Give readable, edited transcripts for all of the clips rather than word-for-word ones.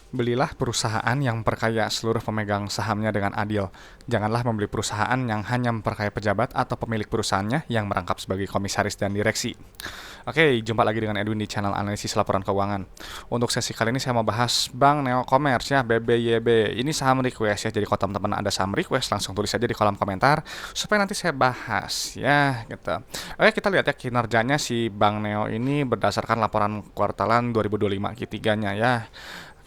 Belilah perusahaan yang memperkaya seluruh pemegang sahamnya dengan adil. Janganlah membeli perusahaan yang hanya memperkaya pejabat atau pemilik perusahaannya yang merangkap sebagai komisaris dan direksi. Oke, jumpa lagi dengan Edwin di channel analisis laporan keuangan. Untuk sesi kali ini saya mau bahas Bank Neo Commerce ya, BBYB. Ini saham request ya, jadi kalau teman-teman ada saham request langsung tulis aja di kolom komentar supaya nanti saya bahas ya gitu. Oke, kita lihat ya kinerjanya si Bank Neo ini berdasarkan laporan kuartalan 2025 Q3-nya ya.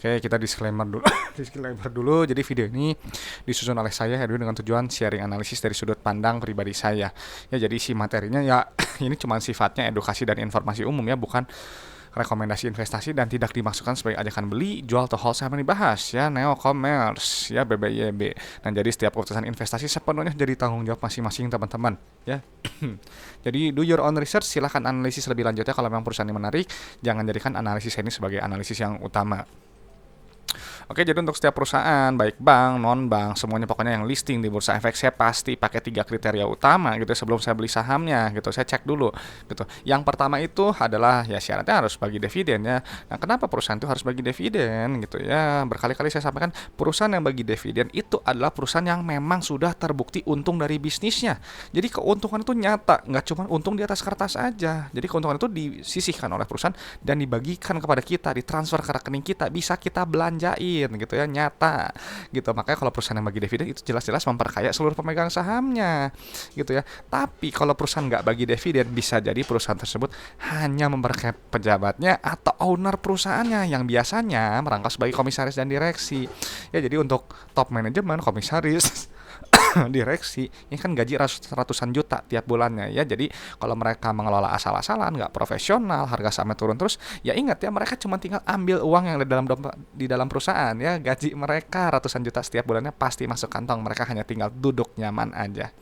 Oke, kita disclaimer dulu. Disclaimer dulu. Jadi video ini disusun oleh saya Edwin dengan tujuan sharing analisis dari sudut pandang pribadi saya. Ya, jadi si materinya ya ini cuma sifatnya edukasi dan informasi umum ya, bukan rekomendasi investasi dan tidak dimaksudkan sebagai ajakan beli, jual atau hold saham yang dibahas ya. Neo Commerce ya, BBYB. Dan jadi setiap keputusan investasi sepenuhnya jadi tanggung jawab masing-masing teman-teman ya. Jadi do your own research, silahkan analisis lebih lanjutnya kalau memang perusahaan ini menarik. Jangan jadikan analisis ini sebagai analisis yang utama. Oke, jadi untuk setiap perusahaan, baik bank, non-bank, semuanya pokoknya yang listing di Bursa Efek, saya pasti pakai 3 kriteria utama gitu sebelum saya beli sahamnya gitu. Saya cek dulu gitu. Yang pertama itu adalah ya syaratnya harus bagi dividen ya. Nah, kenapa perusahaan itu harus bagi dividen gitu ya? Berkali-kali saya sampaikan, perusahaan yang bagi dividen itu adalah perusahaan yang memang sudah terbukti untung dari bisnisnya. Jadi keuntungan itu nyata, nggak cuma untung di atas kertas aja. Jadi keuntungan itu disisihkan oleh perusahaan dan dibagikan kepada kita, ditransfer ke rekening kita, bisa kita belanjain gitu ya, nyata gitu. Makanya kalau perusahaan yang bagi dividen itu jelas-jelas memperkaya seluruh pemegang sahamnya gitu ya. Tapi kalau perusahaan nggak bagi dividen, bisa jadi perusahaan tersebut hanya memperkaya pejabatnya atau owner perusahaannya yang biasanya merangkap sebagai komisaris dan direksi ya. Jadi untuk top manajemen, komisaris direksi ini kan gaji ratusan juta tiap bulannya ya. Jadi kalau mereka mengelola asal-asalan, nggak profesional, harga sahamnya turun terus, ya ingat ya, mereka cuma tinggal ambil uang yang di dalam perusahaan ya. Gaji mereka ratusan juta setiap bulannya pasti masuk kantong mereka, hanya tinggal duduk nyaman aja.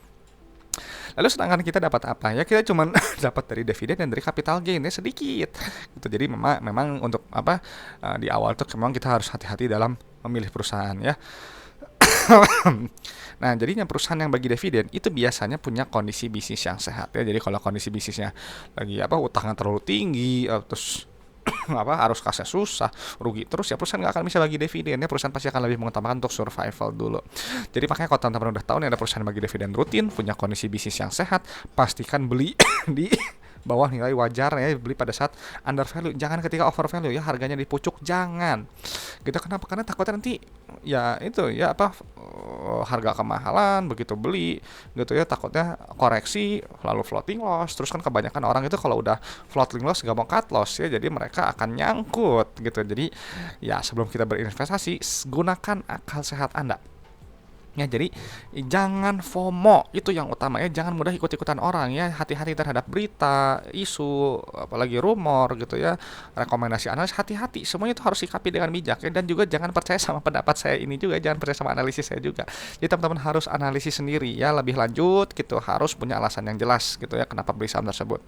Lalu sedangkan kita dapat apa ya? Kita cuma dapat dari dividen dan dari capital gain ya, sedikit gitu. Jadi memang untuk apa, di awal tuh memang kita harus hati-hati dalam memilih perusahaan ya. Nah, jadinya perusahaan yang bagi dividen itu biasanya punya kondisi bisnis yang sehat ya. Jadi kalau kondisi bisnisnya lagi apa, utangnya terlalu tinggi, terus apa, arus kasnya susah, rugi terus, ya perusahaan nggak akan bisa bagi dividen ya. Perusahaan pasti akan lebih mengutamakan untuk survival dulu. Jadi makanya kalau teman-teman udah tahu nih ada perusahaan bagi dividen rutin, punya kondisi bisnis yang sehat, pastikan beli di bawah nilai wajar ya, beli pada saat under value, jangan ketika over value ya, harganya di pucuk, jangan gitu. Kenapa? Karena takutnya nanti ya itu ya apa, harga kemahalan begitu beli gitu ya, takutnya koreksi lalu floating loss. Terus kan kebanyakan orang itu kalau udah floating loss gak mau cut loss ya, jadi mereka akan nyangkut gitu. Jadi ya sebelum kita berinvestasi, gunakan akal sehat Anda ya. Jadi jangan FOMO, itu yang utama ya. Jangan mudah ikut-ikutan orang ya. Hati-hati terhadap berita, isu, apalagi rumor gitu ya, rekomendasi analis. Hati-hati, semuanya itu harus sikapi dengan bijak ya. Dan juga jangan percaya sama pendapat saya ini juga, jangan percaya sama analisis saya juga. Jadi teman-teman harus analisis sendiri ya, lebih lanjut gitu. Harus punya alasan yang jelas gitu ya, kenapa beli saham tersebut.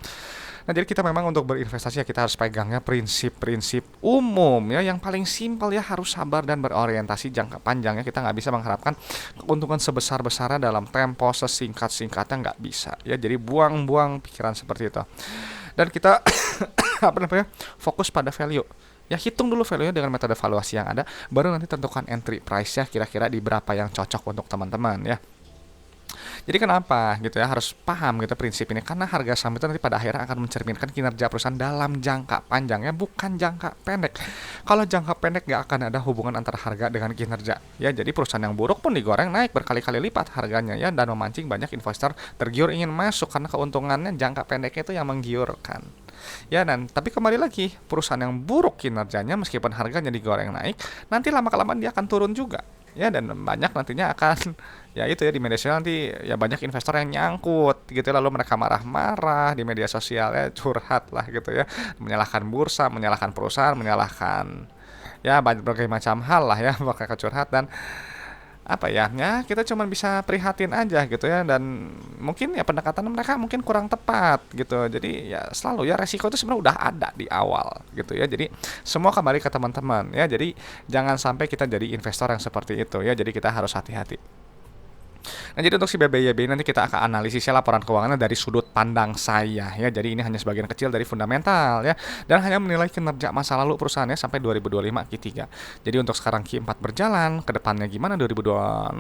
Nah, jadi kita memang untuk berinvestasi ya, kita harus pegangnya prinsip-prinsip umum ya. Yang paling simpel ya, harus sabar dan berorientasi jangka panjang ya. Kita nggak bisa mengharapkan keuntungan sebesar-besarnya dalam tempo sesingkat-singkatnya, nggak bisa ya. Jadi buang-buang pikiran seperti itu. Dan kita apa namanya, fokus pada value ya. Hitung dulu value-nya dengan metode valuasi yang ada, baru nanti tentukan entry price ya, kira-kira di berapa yang cocok untuk teman-teman ya. Jadi kenapa gitu ya, harus paham gitu prinsip ini, karena harga saham itu nanti pada akhirnya akan mencerminkan kinerja perusahaan dalam jangka panjang ya, bukan jangka pendek. Kalau jangka pendek nggak akan ada hubungan antara harga dengan kinerja ya. Jadi perusahaan yang buruk pun digoreng naik berkali-kali lipat harganya ya, dan memancing banyak investor tergiur ingin masuk karena keuntungannya jangka pendeknya itu yang menggiurkan ya. Dan tapi kembali lagi, perusahaan yang buruk kinerjanya meskipun harganya digoreng naik, nanti lama-kelamaan dia akan turun juga ya. Dan banyak nantinya akan ya itu ya, di media sosial nanti ya banyak investor yang nyangkut gitu, lalu mereka marah-marah di media sosial ya, curhat lah gitu ya, menyalahkan bursa, menyalahkan perusahaan, menyalahkan ya berbagai macam hal lah ya. Mereka curhat dan apa ya, kita cuma bisa prihatin aja gitu ya. Dan mungkin ya pendekatan mereka mungkin kurang tepat gitu. Jadi ya selalu ya, resiko itu sebenarnya udah ada di awal gitu ya. Jadi semua kembali ke teman-teman ya. Jadi jangan sampai kita jadi investor yang seperti itu ya. Jadi kita harus hati-hati. Nah, jadi untuk si BBYB nanti kita akan analisisnya laporan keuangannya dari sudut pandang saya ya. Jadi ini hanya sebagian kecil dari fundamental ya, dan hanya menilai kinerja masa lalu perusahaannya sampai 2025 Q3. Jadi untuk sekarang Q4 berjalan, ke depannya gimana 2026,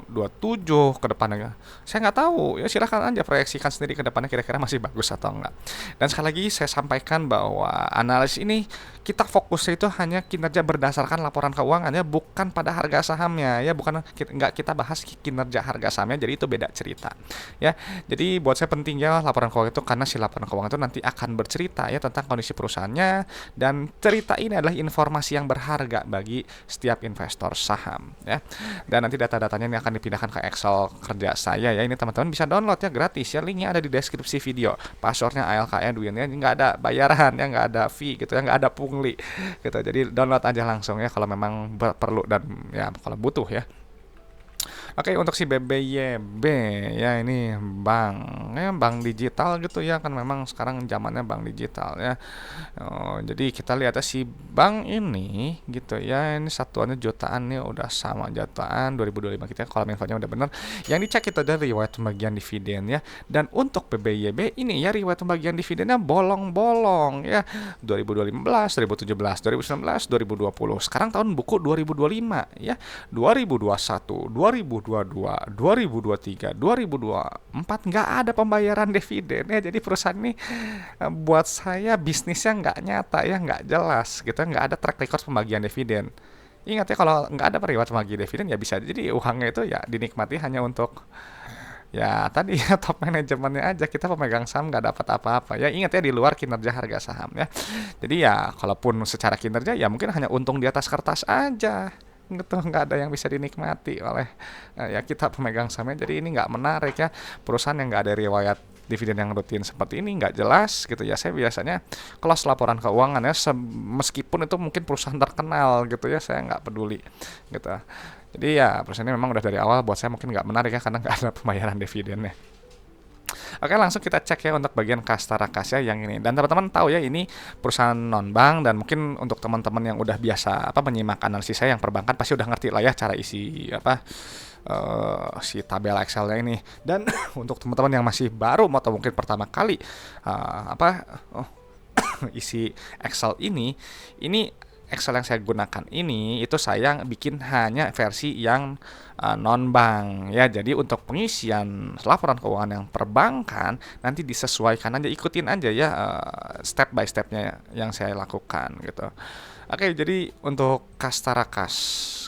2027 ke depannya. Saya nggak tahu ya, silahkan aja proyeksikan sendiri ke depannya kira-kira masih bagus atau enggak. Dan sekali lagi saya sampaikan bahwa analisis ini kita fokusnya itu hanya kinerja berdasarkan laporan keuangannya, bukan pada harga sahamnya ya, bukan nggak kita bahas kinerja harga sahamnya, jadi itu beda cerita ya. Jadi buat saya penting ya laporan keuangan itu, karena si laporan keuangan itu nanti akan bercerita ya tentang kondisi perusahaannya, dan cerita ini adalah informasi yang berharga bagi setiap investor saham ya. Dan nanti data-datanya ini akan dipindahkan ke Excel kerja saya ya. Ini teman-teman bisa download ya gratis ya, linknya ada di deskripsi video. Passwordnya ALKN Dwin ya, nggak ada bayaran ya, nggak ada fee gitu ya, nggak ada pungli gitu. Jadi download aja langsung ya kalau memang perlu dan ya kalau butuh ya. Oke, untuk si BBYB ya, ini bank digital gitu ya, kan memang sekarang zamannya bank digital ya. Jadi kita lihat si bank ini gitu ya, ini satuannya jutaan nih, udah sama jutaan 2025 kita kalau infonya udah bener. Yang dicek itu dari riwayat pembagian dividen ya. Dan untuk BBYB ini ya, riwayat pembagian dividennya bolong-bolong ya, 2015, 2017, 2019, 2020. Sekarang tahun buku 2025 ya, 2021, 2022, 2023, 2024 nggak ada pembayaran dividen ya. Jadi perusahaan ini buat saya bisnisnya nggak nyata ya, nggak jelas gitu, nggak ada track record pembagian dividen. Ingat ya, kalau nggak ada riwayat pembagian dividen ya bisa jadi uangnya itu ya dinikmati hanya untuk ya tadi ya top manajemennya aja, kita pemegang saham nggak dapat apa-apa ya. Ingat ya, di luar kinerja harga saham ya. Jadi ya kalaupun secara kinerja ya mungkin hanya untung di atas kertas aja gitu, nggak ada yang bisa dinikmati oleh ya kita pemegang sahamnya. Jadi ini nggak menarik ya, perusahaan yang nggak ada riwayat dividen yang rutin seperti ini, nggak jelas gitu ya. Saya biasanya close laporan keuangannya, meskipun itu mungkin perusahaan terkenal gitu ya, saya nggak peduli gitu. Jadi ya perusahaan ini memang udah dari awal buat saya mungkin nggak menarik ya, karena nggak ada pembayaran dividennya. Oke, langsung kita cek ya untuk bagian Kastara Kas ya yang ini. Dan teman-teman tahu ya, ini perusahaan non-bank, dan mungkin untuk teman-teman yang udah biasa menyimak analisis saya yang perbankan pasti udah ngerti lah ya cara isi si tabel Excelnya ini. Dan untuk teman-teman yang masih baru atau mungkin pertama kali isi Excel ini Excel yang saya gunakan ini itu saya bikin hanya versi yang non-bank ya. Jadi untuk pengisian laporan keuangan yang perbankan nanti disesuaikan aja, ikutin aja ya step by stepnya yang saya lakukan gitu. Oke, jadi untuk Kastara Kas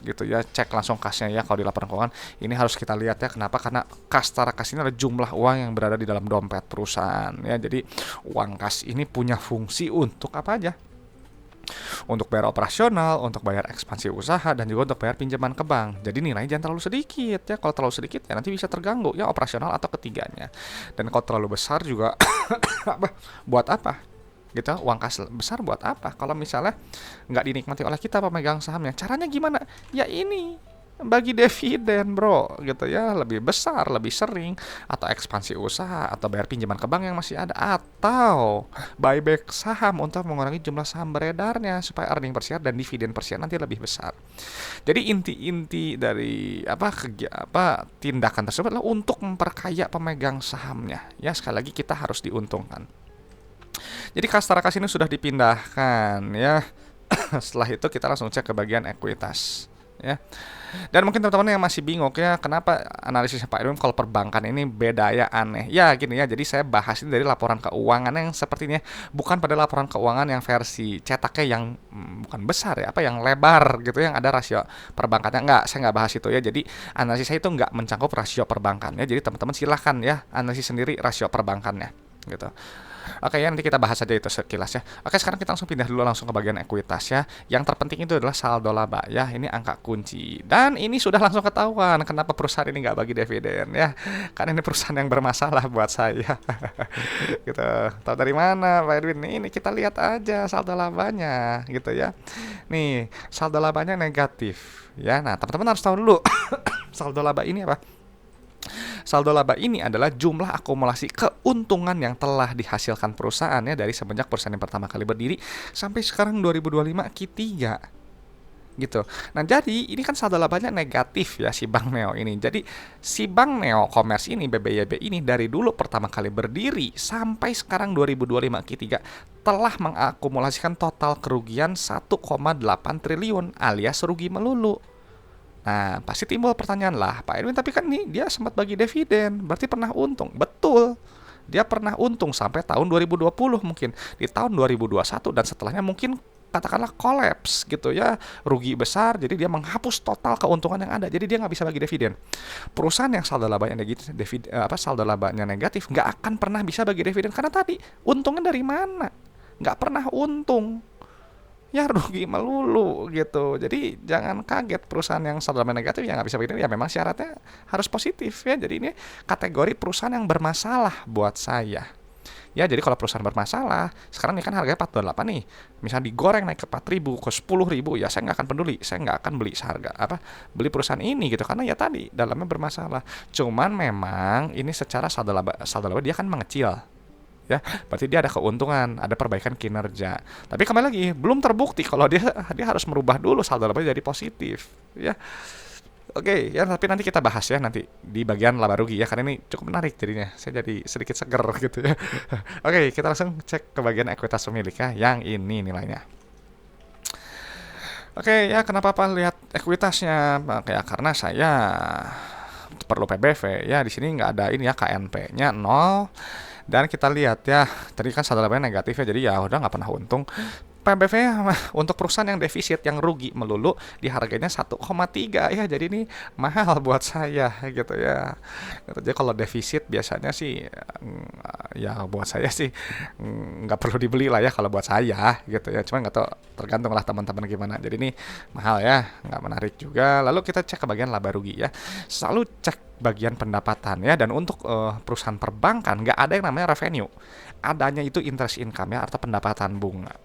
gitu ya, cek langsung kasnya ya. Kalau di laporan keuangan ini harus kita lihat ya, kenapa? Karena Kastara Kas ini adalah jumlah uang yang berada di dalam dompet perusahaan ya. Jadi uang kas ini punya fungsi untuk apa aja? Untuk bayar operasional, untuk bayar ekspansi usaha, dan juga untuk bayar pinjaman ke bank. Jadi nilainya jangan terlalu sedikit ya. Kalau terlalu sedikit ya nanti bisa terganggu ya operasional atau ketiganya. Dan kalau terlalu besar juga buat apa? Gitu, uang kas besar buat apa? Kalau misalnya nggak dinikmati oleh kita pemegang sahamnya, caranya gimana? Ya ini, bagi dividen bro gitu ya, lebih besar, lebih sering, atau ekspansi usaha, atau bayar pinjaman ke bank yang masih ada, atau buyback saham untuk mengurangi jumlah saham beredarnya supaya earning per share dan dividen per share nanti lebih besar. Jadi inti-inti dari tindakan tersebut adalah untuk memperkaya pemegang sahamnya ya. Sekali lagi kita harus diuntungkan. Jadi Kastara Kas ini sudah dipindahkan ya. Setelah itu kita langsung cek ke bagian ekuitas ya. Dan mungkin teman-teman yang masih bingung ya, kenapa analisisnya Pak Edwin kalau perbankan ini beda ya, aneh ya gini ya. Jadi saya bahas ini dari laporan keuangan yang sepertinya, bukan pada laporan keuangan yang versi cetaknya yang bukan besar ya, yang lebar gitu, yang ada rasio perbankannya. Enggak, saya nggak bahas itu ya. Jadi analisis saya itu nggak mencakup rasio perbankan ya. Jadi teman-teman silahkan ya analisis sendiri rasio perbankannya gitu. Oke ya, nanti kita bahas aja itu sekilas ya. Oke, sekarang kita langsung pindah dulu langsung ke bagian ekuitas ya. Yang terpenting itu adalah saldo laba ya. Ini angka kunci. Dan ini sudah langsung ketahuan kenapa perusahaan ini nggak bagi dividen ya. Karena ini perusahaan yang bermasalah buat saya. Gitu. Tahu dari mana Pak Edwin? Ini kita lihat aja saldo labanya gitu ya. Nih, saldo labanya negatif ya. Nah, teman-teman harus tahu dulu saldo laba ini apa? Saldo laba ini adalah jumlah akumulasi keuntungan yang telah dihasilkan perusahaannya dari semenjak perusahaan yang pertama kali berdiri sampai sekarang 2025 Q3. gitu. Nah, jadi ini kan saldo labanya negatif ya si Bank Neo ini. Jadi si Bank Neo Commerce ini BBYB ini dari dulu pertama kali berdiri sampai sekarang 2025 Q3 telah mengakumulasikan total kerugian 1,8 triliun alias rugi melulu. Nah, pasti timbul pertanyaan lah, Pak Edwin, tapi kan nih dia sempat bagi dividen, berarti pernah untung. Betul. Dia pernah untung sampai tahun 2020 mungkin. Di tahun 2021 dan setelahnya mungkin katakanlah kolaps gitu ya, rugi besar, jadi dia menghapus total keuntungan yang ada, jadi dia nggak bisa bagi dividen. Perusahaan yang saldo labanya negatif, saldo labanya negatif nggak akan pernah bisa bagi dividen karena tadi untungnya dari mana? Nggak pernah untung, ya rugi melulu gitu. Jadi jangan kaget perusahaan yang saldo negatif yang nggak bisa begini, ya memang syaratnya harus positif ya. Jadi ini kategori perusahaan yang bermasalah buat saya. Ya, jadi kalau perusahaan bermasalah, sekarang ini kan harganya 428 nih. Misalnya digoreng naik ke 4.000, ke 10.000, ya saya nggak akan peduli. Saya nggak akan beli seharga beli perusahaan ini gitu karena ya tadi dalamnya bermasalah. Cuman memang ini secara saldo laba dia kan mengecil. Ya, berarti dia ada keuntungan, ada perbaikan kinerja. Tapi kembali lagi, belum terbukti kalau dia harus merubah dulu saldo laba jadi positif, ya. Oke, ya tapi nanti kita bahas ya nanti di bagian laba rugi ya karena ini cukup menarik jadinya. Saya jadi sedikit seger gitu ya. Oke, kita langsung cek ke bagian ekuitas pemilik ya yang ini nilainya. Oke, ya kenapa Pak lihat ekuitasnya? Ya karena saya perlu PBV ya, di sini nggak ada ini ya, KNP-nya 0. Dan kita lihat ya, tadi kan saldo labanya negatif ya, jadi ya udah nggak pernah untung. PBV untuk perusahaan yang defisit, yang rugi melulu, dihargainya 1,3 ya, jadi ini mahal buat saya gitu ya. Jadi kalau defisit biasanya sih ya buat saya sih nggak perlu dibeli lah ya kalau buat saya gitu ya. Cuma nggak tahu, tergantung lah teman-teman gimana. Jadi ini mahal ya, nggak menarik juga. Lalu kita cek ke bagian laba rugi ya. Selalu cek bagian pendapatan ya, dan untuk perusahaan perbankan nggak ada yang namanya revenue, adanya itu interest income ya, atau pendapatan bunga.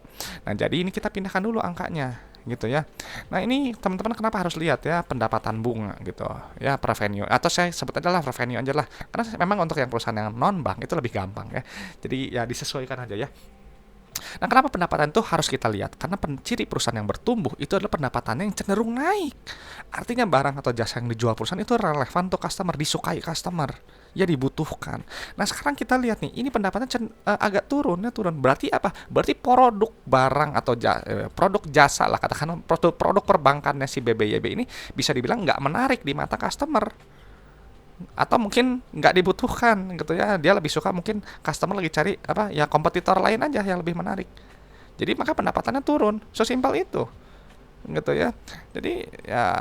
Nah, jadi ini kita pindahkan dulu angkanya gitu ya. Nah, ini teman-teman kenapa harus lihat ya pendapatan bunga gitu ya, revenue, atau saya sebut aja lah revenue aja lah, karena memang untuk yang perusahaan yang non bank itu lebih gampang ya, jadi ya disesuaikan aja ya. Nah, kenapa pendapatan itu harus kita lihat? Karena ciri perusahaan yang bertumbuh itu adalah pendapatannya yang cenderung naik. Artinya barang atau jasa yang dijual perusahaan itu relevan untuk customer, disukai customer, ya dibutuhkan. Nah, sekarang kita lihat nih, ini pendapatannya agak turun. Berarti apa? Berarti produk barang atau produk jasa lah, katakan produk perbankannya si BBYB ini bisa dibilang nggak menarik di mata customer, atau mungkin nggak dibutuhkan gitu ya. Dia lebih suka, mungkin customer lagi cari ya kompetitor lain aja yang lebih menarik. Jadi maka pendapatannya turun, sesimpel itu gitu ya. Jadi ya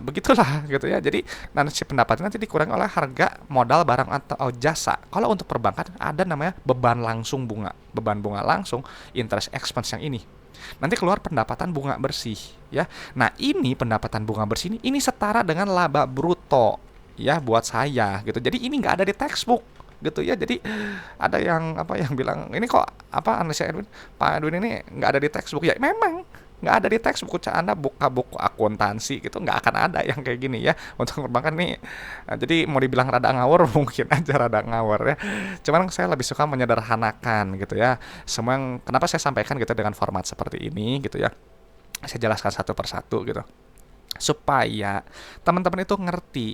begitulah gitu ya. Jadi nanti pendapatannya nanti dikurangi oleh harga modal barang atau jasa. Kalau untuk perbankan ada namanya beban langsung bunga, beban bunga langsung, interest expense yang ini. Nanti keluar pendapatan bunga bersih ya. Nah, ini pendapatan bunga bersih ini setara dengan laba bruto ya buat saya gitu. Jadi ini nggak ada di textbook gitu ya. Jadi ada yang bilang ini kok analisa Edwin, Pak Edwin ini nggak ada di textbook. Ya memang nggak ada di textbook. Anda buka buku akuntansi gitu nggak akan ada yang kayak gini ya untuk perbankan nih. Jadi mau dibilang rada ngawur mungkin aja rada ngawur ya. Cuman saya lebih suka menyederhanakan gitu ya. Semua kenapa saya sampaikan gitu dengan format seperti ini gitu ya. Saya jelaskan satu persatu gitu supaya teman-teman itu ngerti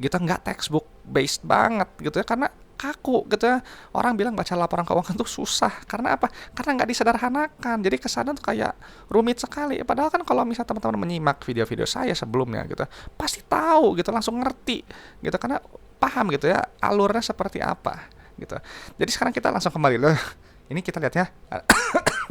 gitu, nggak textbook based banget gitu ya, karena kaku gitu ya. Orang bilang baca laporan keuangan tuh susah, karena apa? Karena nggak disederhanakan, jadi kesana tuh kayak rumit sekali. Padahal kan kalau misalnya teman-teman menyimak video-video saya sebelumnya gitu, pasti tahu gitu, langsung ngerti gitu, karena paham gitu ya alurnya seperti apa gitu. Jadi sekarang kita langsung kembali loh. Ini kita lihat ya.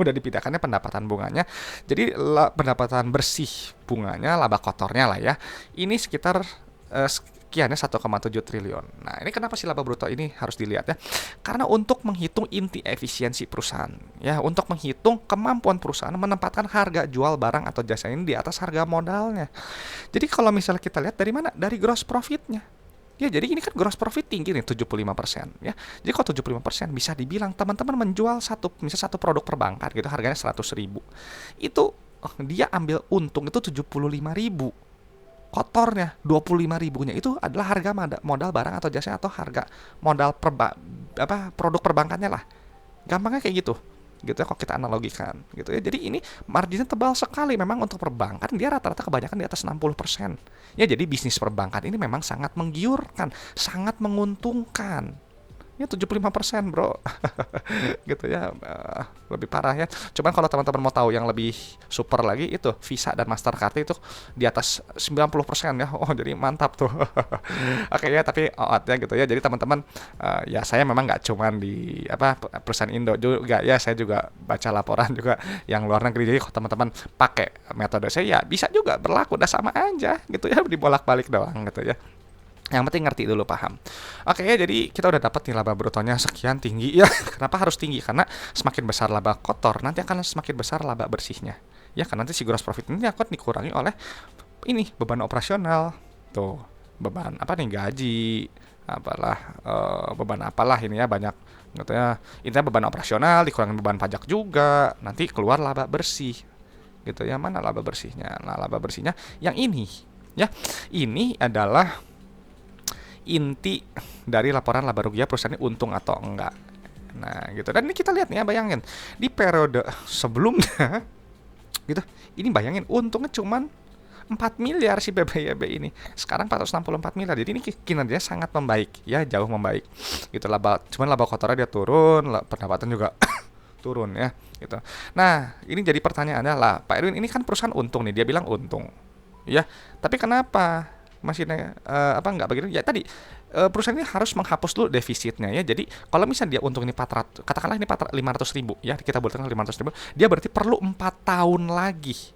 Udah dipindahkannya pendapatan bunganya. Jadi pendapatan bersih bunganya, laba kotornya lah ya. Ini sekitar sekiannya 1,7 triliun. Nah, ini kenapa sih laba bruto ini harus dilihat ya? Karena untuk menghitung inti efisiensi perusahaan, ya, untuk menghitung kemampuan perusahaan menempatkan harga jual barang atau jasa ini di atas harga modalnya. Jadi kalau misalnya kita lihat dari mana? Dari gross profitnya. Ya, jadi ini kan gross profit tinggi nih, 75% ya. Jadi kalau 75% bisa dibilang teman-teman menjual misalnya satu produk perbankan gitu harganya 100.000. Itu dia ambil untung itu 75.000. Kotornya 25.000-nya itu adalah harga modal barang atau jasa atau harga modal produk perbankannya lah. Gampangnya kayak gitu. gitu ya kalau kita analogikan gitu ya. Jadi ini marginnya tebal sekali. Memang untuk perbankan dia rata-rata kebanyakan di atas 60%. Ya jadi bisnis perbankan ini memang sangat menggiurkan, sangat menguntungkan. Ya 75% bro. Gitu ya, lebih parah ya. Cuman kalau teman-teman mau tahu yang lebih super lagi, itu Visa dan Mastercard itu di atas 90% ya. Oh jadi mantap tuh. Oke ya, tapi ya gitu ya. Jadi teman-teman, ya saya memang nggak cuman di perusahaan Indo juga ya, saya juga baca laporan juga yang luar negeri. Jadi kalau teman-teman pakai metode saya, ya bisa juga berlaku, udah sama aja gitu ya, dibolak-balik doang gitu ya. Yang penting ngerti dulu, paham. Oke ya, jadi kita udah dapat nih laba brutonya sekian tinggi ya. Kenapa harus tinggi? Karena semakin besar laba kotor, nanti akan semakin besar laba bersihnya. Ya kan, nanti si gross profit ini akan dikurangi oleh ini beban operasional. Tuh, beban apa nih, gaji, apalah, beban apalah ini ya, banyak gitu ya. Intinya beban operasional dikurangi beban pajak juga, nanti keluar laba bersih. Gitu ya, mana laba bersihnya? Nah, laba bersihnya yang ini ya. Ini adalah inti dari laporan laba rugi perusahaan ini untung atau enggak. Nah, gitu. Dan ini kita lihat nih ya, bayangin di periode sebelumnya gitu. Ini bayangin untungnya cuman 4 miliar si BBYB ini. Sekarang 464 miliar. Jadi ini kinerjanya sangat membaik ya, jauh membaik. Gitu, cuman laba kotornya dia turun, pendapatan juga turun ya, gitu. Nah, ini jadi pertanyaannya lah, Pak Erwin, ini kan perusahaan untung nih, dia bilang untung. Ya, tapi kenapa masih nggak begitu ya tadi, perusahaan ini harus menghapus dulu defisitnya ya. Jadi kalau misalnya dia untung ini 400, katakanlah ini 500 ribu ya, kita bulatkan 500 ribu, dia berarti perlu 4 tahun lagi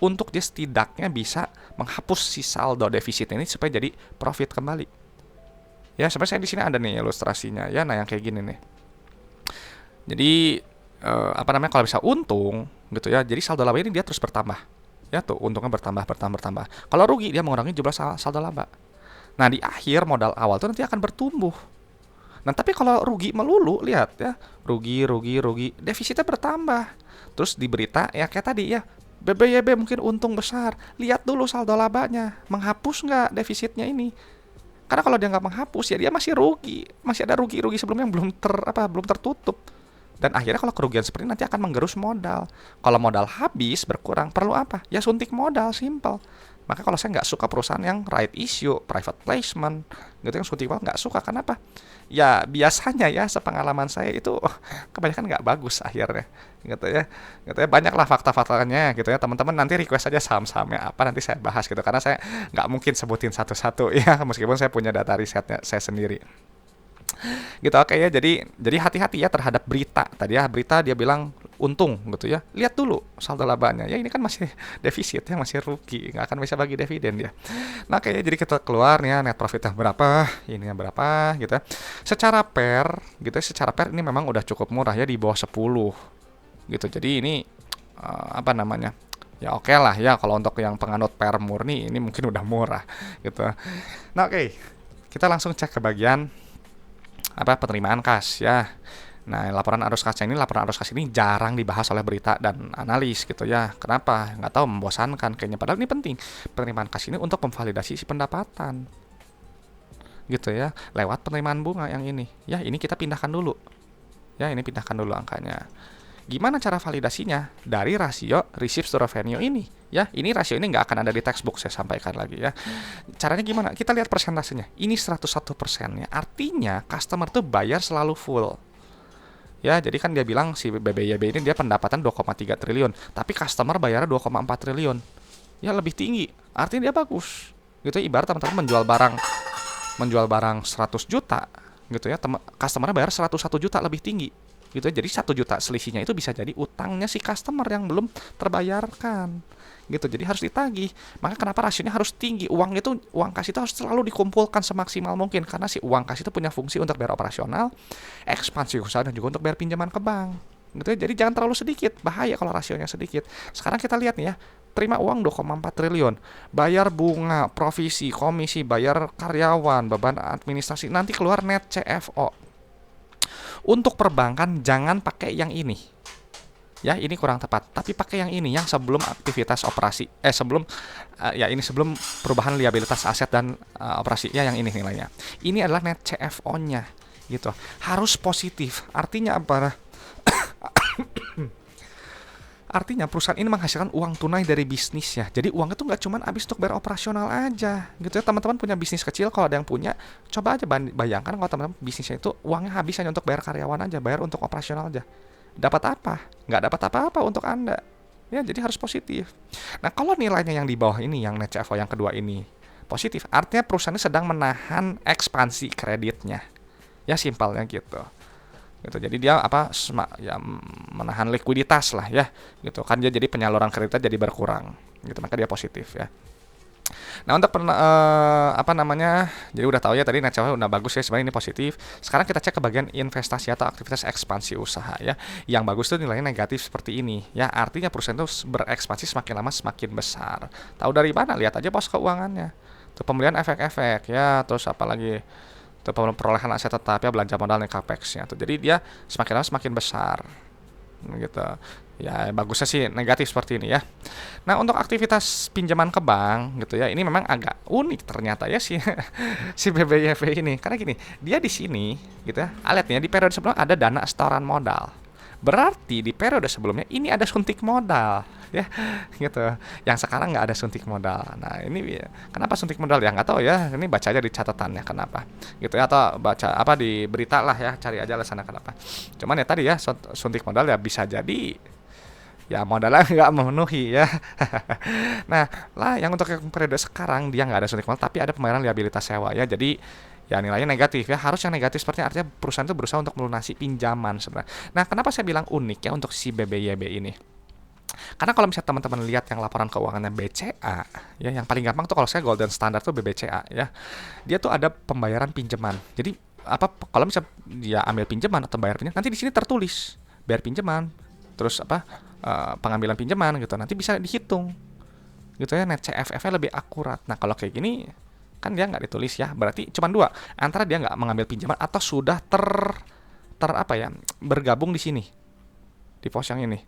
untuk dia setidaknya bisa menghapus si saldo defisit ini supaya jadi profit kembali ya. Sebenarnya saya di sini ada nih ilustrasinya ya. Nah, yang kayak gini nih, jadi kalau bisa untung gitu ya, jadi saldo laba ini dia terus bertambah ya. Tuh, untungnya bertambah. Kalau rugi, dia mengurangi jumlah saldo laba. Nah, di akhir modal awal tuh nanti akan bertumbuh. Nah, tapi kalau rugi melulu, lihat ya, rugi, defisitnya bertambah. Terus di berita ya kayak tadi ya, BBYB mungkin untung besar. Lihat dulu saldo labanya, menghapus nggak defisitnya ini. Karena kalau dia nggak menghapus ya dia masih rugi, masih ada rugi sebelumnya yang belum tertutup. Dan akhirnya kalau kerugian seperti ini nanti akan menggerus modal. Kalau modal habis berkurang, perlu apa? Ya suntik modal, simple. Maka kalau saya nggak suka perusahaan yang right issue, private placement, gitu, yang suntik modal nggak suka. Kenapa? Ya biasanya ya, sepengalaman saya itu kebanyakan nggak bagus akhirnya. Gitu ya. Banyaklah fakta-faktanya gitu ya. Teman-teman nanti request aja saham-sahamnya apa, nanti saya bahas gitu. Karena saya nggak mungkin sebutin satu-satu ya, meskipun saya punya data risetnya saya sendiri. Gitu, oke ya. Jadi hati-hati ya terhadap berita tadi ya. Berita dia bilang untung gitu ya, lihat dulu saldo labanya ya, ini kan masih defisit ya, masih rugi, nggak akan bisa bagi dividen ya. Nah, oke ya, jadi kita keluar nih ya, net profitnya berapa, ininya berapa gitu ya. Secara per ini memang udah cukup murah ya, di bawah 10 gitu. Jadi ini ya oke lah ya, kalau untuk yang penganut per murni ini mungkin udah murah gitu. Nah, oke, kita langsung cek ke bagian penerimaan kas ya. Nah, laporan arus kas ini jarang dibahas oleh berita dan analis gitu ya. Kenapa? Nggak tahu, membosankan kayaknya. Padahal ini penting. Penerimaan kas ini untuk memvalidasi si pendapatan gitu ya, lewat penerimaan bunga yang ini. Ya, ini kita pindahkan dulu. Ya, ini pindahkan dulu angkanya. Gimana cara validasinya? Dari rasio receipts to revenue ini. Ya, ini rasio ini nggak akan ada di textbook, saya sampaikan lagi ya. Caranya gimana? Kita lihat persentasenya. Ini 101%-nya. Artinya customer tuh bayar selalu full. Ya, jadi kan dia bilang si BBYB ini dia pendapatan 2,3 triliun, tapi customer bayarnya 2,4 triliun. Ya, lebih tinggi. Artinya dia bagus. Gitu ya, ibarat teman-teman menjual barang 100 juta gitu ya, customer bayar 101 juta, lebih tinggi. Gitu ya. Jadi 1 juta selisihnya itu bisa jadi utangnya si customer yang belum terbayarkan. Gitu, jadi harus ditagih. Maka kenapa rasionya harus tinggi? Uang kas itu harus selalu dikumpulkan semaksimal mungkin, karena si uang kas itu punya fungsi untuk bayar operasional, ekspansi usaha, dan juga untuk bayar pinjaman ke bank. Gitu ya. Jadi jangan terlalu sedikit, bahaya kalau rasionya sedikit. Sekarang kita lihat nih ya, terima uang 2,4 triliun, bayar bunga, provisi, komisi, bayar karyawan, beban administrasi, nanti keluar net CFO. Untuk perbankan jangan pakai yang ini. Ya, ini kurang tepat. Tapi pakai yang ini, yang sebelum aktivitas operasi. Sebelum perubahan liabilitas aset dan operasi. Ya, yang ini nilainya. Ini adalah net CFO-nya. Gitu. Harus positif. Artinya apa? Artinya perusahaan ini menghasilkan uang tunai dari bisnisnya. Jadi uang itu nggak cuma habis untuk bayar operasional aja, gitu ya. Teman-teman punya bisnis kecil, kalau ada yang punya, coba aja bayangkan kalau teman-teman bisnisnya itu uangnya habis hanya untuk bayar karyawan aja, bayar untuk operasional aja. Dapat apa? Nggak dapat apa-apa untuk Anda. Ya, jadi harus positif. Nah, kalau nilainya yang di bawah ini, yang net CFO yang kedua ini positif, artinya perusahaan ini sedang menahan ekspansi kreditnya. Ya, simpelnya gitu. Gitu. Jadi dia ya menahan likuiditas lah ya. Gitu kan, dia jadi penyaluran kreditnya jadi berkurang. Gitu, maka dia positif ya. Nah, untuk jadi udah tahu ya tadi net CFO udah bagus ya, sebenarnya ini positif. Sekarang kita cek ke bagian investasi atau aktivitas ekspansi usaha ya. Yang bagus tuh nilainya negatif seperti ini ya. Artinya perusahaan itu berekspansi semakin lama semakin besar. Tahu dari mana? Lihat aja pos keuangannya. Tuh pembelian efek-efek ya, terus apalagi tuh perolehan aset tetap ya, belanja modal dan capex-nya tuh. Jadi dia semakin lama semakin besar. Gitu. Ya, bagusnya sih negatif seperti ini ya. Nah, untuk aktivitas pinjaman ke bank gitu ya, ini memang agak unik ternyata ya si si BBYB ini. Karena gini, dia di sini gitu ya, lihatnya di periode sebelumnya ada dana setoran modal. Berarti di periode sebelumnya ini ada suntik modal ya, gitu. Yang sekarang nggak ada suntik modal. Nah, ini kenapa suntik modal ya, nggak tahu ya. Ini baca aja di catatannya kenapa gitu ya, atau baca apa di berita lah ya, cari aja alasannya kenapa. Cuman ya tadi ya, suntik modal ya bisa jadi ya modalnya nggak memenuhi ya. Nah lah, yang untuk yang periode sekarang dia nggak ada suntik modal tapi ada pembayaran liabilitas sewa ya. Jadi ya nilainya negatif ya, harus yang negatif seperti artinya perusahaan itu berusaha untuk melunasi pinjaman sebenarnya. Nah, kenapa saya bilang unik ya untuk si BBYB ini? Karena kalau misalnya teman-teman lihat yang laporan keuangannya BCA ya, yang paling gampang tuh kalau saya golden standard tuh BBCA ya. Dia tuh ada pembayaran pinjaman. Jadi kalau misalnya dia ambil pinjaman atau bayar pinjaman, nanti di sini tertulis bayar pinjaman, terus pengambilan pinjaman gitu. Nanti bisa dihitung gitu ya, net CFF-nya lebih akurat. Nah, kalau kayak gini kan dia nggak ditulis ya, berarti cuma dua, antara dia nggak mengambil pinjaman atau sudah bergabung di sini di pos yang ini,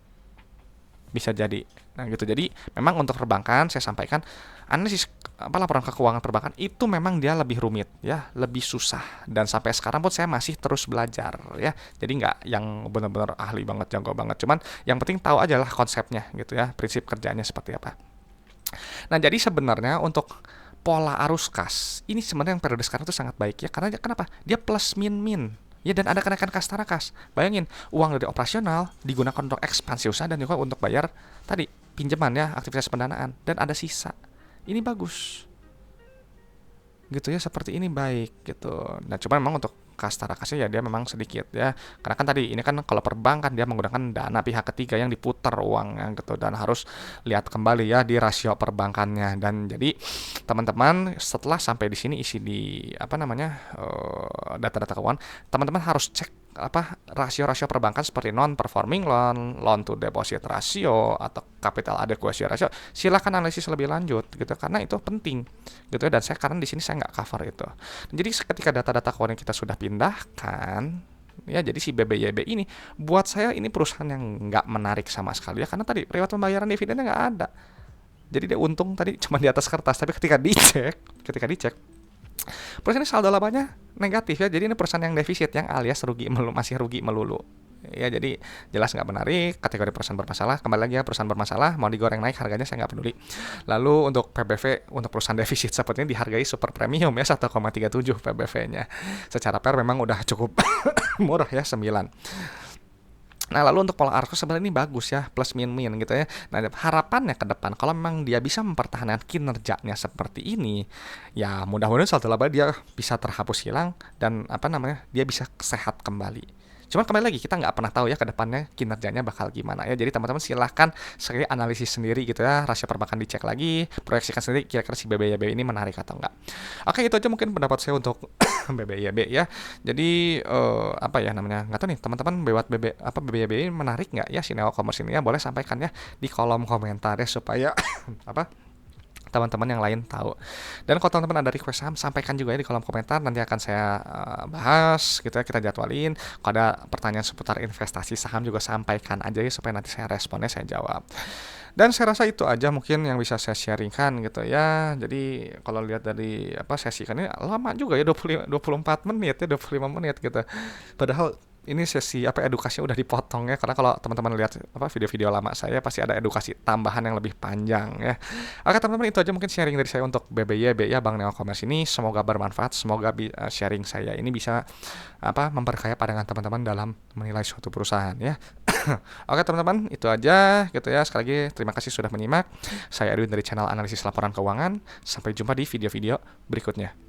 bisa jadi. Nah gitu, jadi memang untuk perbankan saya sampaikan analisis laporan keuangan perbankan itu memang dia lebih rumit ya, lebih susah, dan sampai sekarang pun saya masih terus belajar ya. Jadi nggak yang benar-benar ahli banget, jago banget, cuman yang penting tahu aja lah konsepnya gitu ya, prinsip kerjanya seperti apa. Nah, jadi sebenarnya untuk pola arus kas ini sebenarnya yang periode sekarang itu sangat baik ya, karena kenapa? Dia plus min ya, dan ada kenaikan kas tara kas. Bayangin, uang dari operasional digunakan untuk ekspansi usaha dan juga untuk bayar tadi pinjaman ya, aktivitas pendanaan, dan ada sisa. Ini bagus gitu ya, seperti ini baik gitu. Nah, cuma memang untuk kas tara kasnya ya dia memang sedikit ya, karena kan tadi ini kan kalau perbankan dia menggunakan dana pihak ketiga yang diputar uangnya gitu, dan harus lihat kembali ya di rasio perbankannya. Dan jadi teman-teman setelah sampai di sini isi di data-data keuangan, teman-teman harus cek rasio-rasio perbankan seperti non performing loan, loan to deposit ratio, atau capital adequacy ratio. Silakan analisis lebih lanjut gitu, karena itu penting gitu ya. Dan saya karena di sini saya nggak cover itu. Jadi ketika data-data keuangan kita sudah pindahkan ya, jadi si BBYB ini buat saya ini perusahaan yang nggak menarik sama sekali ya, karena tadi riwayat pembayaran dividennya nggak ada. Jadi dia untung tadi cuma di atas kertas, tapi ketika dicek perusahaan ini saldo labanya negatif ya. Jadi ini perusahaan yang defisit, yang alias masih rugi melulu ya. Jadi jelas nggak menarik, kategori perusahaan bermasalah. Kembali lagi ya, perusahaan bermasalah mau digoreng naik harganya saya nggak peduli. Lalu untuk PBV untuk perusahaan defisit sepertinya dihargai super premium ya, 1,37 PBV-nya. Secara PER memang udah cukup murah ya, 9. Nah, lalu untuk pola arus sebenarnya ini bagus ya, plus min gitu ya. Nah, harapannya ke depan kalau memang dia bisa mempertahankan kinerjanya seperti ini, ya mudah-mudahan saldo laba dia bisa terhapus hilang, dan dia bisa sehat kembali. Cuman kembali lagi, kita nggak pernah tahu ya ke depannya kinerjanya bakal gimana ya. Jadi teman-teman silahkan sekali analisis sendiri gitu ya, rasio perbankan dicek lagi, proyeksikan sendiri kira-kira si BBYB ini menarik atau enggak. Oke, itu aja mungkin pendapat saya untuk BBYB ya. Jadi nggak tahu nih teman-teman, BBYB ini menarik nggak ya si Neo Commerce ini ya, boleh sampaikan ya di kolom komentar ya, supaya teman-teman yang lain tahu. Dan kalau teman-teman ada request saham, sampaikan juga ya di kolom komentar, nanti akan saya bahas gitu ya, kita jadwalin. Kalau ada pertanyaan seputar investasi saham juga sampaikan aja ya, supaya nanti saya responnya saya jawab. Dan saya rasa itu aja mungkin yang bisa saya sharingkan gitu ya. Jadi kalau lihat dari sesi kan ini lama juga ya, 24 menit ya, 25 menit gitu. Padahal ini sesi apa edukasinya udah dipotong ya, karena kalau teman-teman lihat apa video-video lama saya pasti ada edukasi tambahan yang lebih panjang ya. Oke teman-teman, itu aja mungkin sharing dari saya untuk BBY BI Bank Neo Commerce ini, semoga bermanfaat, semoga sharing saya ini bisa apa memperkaya pandangan teman-teman dalam menilai suatu perusahaan ya. Oke teman-teman, itu aja gitu ya. Sekali lagi terima kasih sudah menyimak. Saya Edwin dari channel Analisis Laporan Keuangan. Sampai jumpa di video-video berikutnya.